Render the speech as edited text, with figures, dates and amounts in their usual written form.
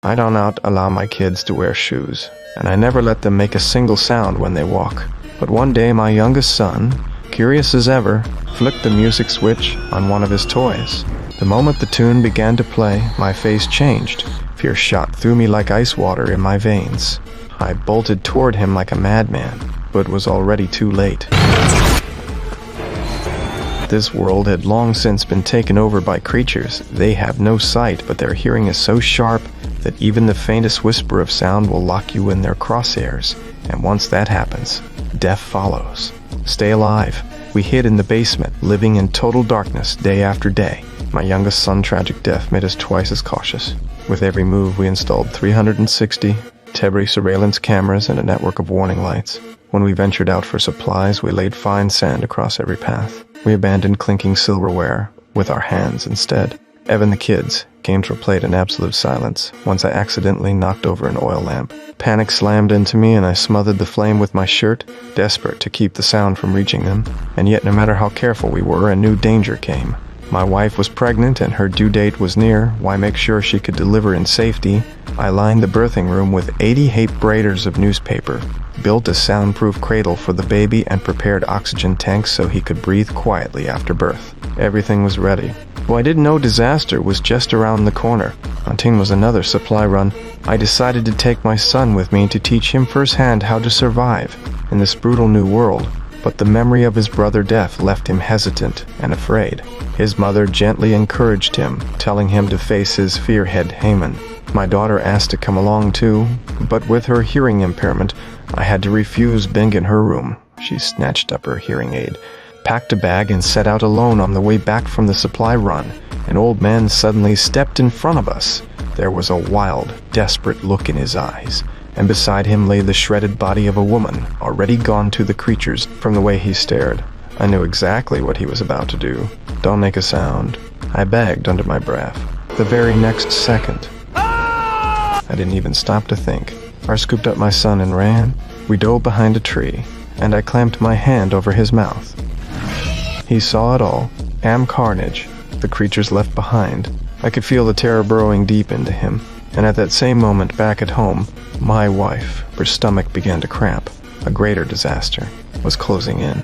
I do not allow my kids to wear shoes, and I never let them make a single sound when they walk. But one day my youngest son, curious as ever, flicked the music switch on one of his toys. The moment the tune began to play, my face changed. Fear shot through me like ice water in my veins. I bolted toward him like a madman, but was already too late. This world had long since been taken over by creatures. They have no sight, but their hearing is so sharp that even the faintest whisper of sound will lock you in their crosshairs. And once that happens, death follows. Stay alive. We hid in the basement, living in total darkness day after day. My youngest son's tragic death made us twice as cautious. With every move, we installed 360 Tebri surveillance cameras and a network of warning lights. When we ventured out for supplies, we laid fine sand across every path. We abandoned clinking silverware with our hands instead. Evan the kids came to a plate in absolute silence once I accidentally knocked over an oil lamp. Panic slammed into me and I smothered the flame with my shirt, desperate to keep the sound from reaching them. And yet, no matter how careful we were, a new danger came. My wife was pregnant and her due date was near. Why make sure she could deliver in safety? I lined the birthing room with 80 Hape braiders of newspaper, built a soundproof cradle for the baby, and prepared oxygen tanks so he could breathe quietly after birth. Everything was ready. Well, I didn't know disaster was just around the corner. Hunting was another supply run. I decided to take my son with me to teach him firsthand how to survive in this brutal new world. But the memory of his brother death left him hesitant and afraid. His mother gently encouraged him, telling him to face his fearhead Haman. My daughter asked to come along too, but with her hearing impairment, I had to refuse being in her room. She snatched up her hearing aid, packed a bag, and set out alone on the way back from the supply run. An old man suddenly stepped in front of us. There was a wild, desperate look in his eyes, and beside him lay the shredded body of a woman, already gone to the creatures. From the way he stared, I knew exactly what he was about to do. "Don't make a sound," I begged under my breath. The very next second, I didn't even stop to think. I scooped up my son and ran. We dove behind a tree, and I clamped my hand over his mouth. He saw it all. Carnage, the creatures left behind. I could feel the terror burrowing deep into him. And at that same moment, back at home, my wife, her stomach began to cramp. A greater disaster was closing in.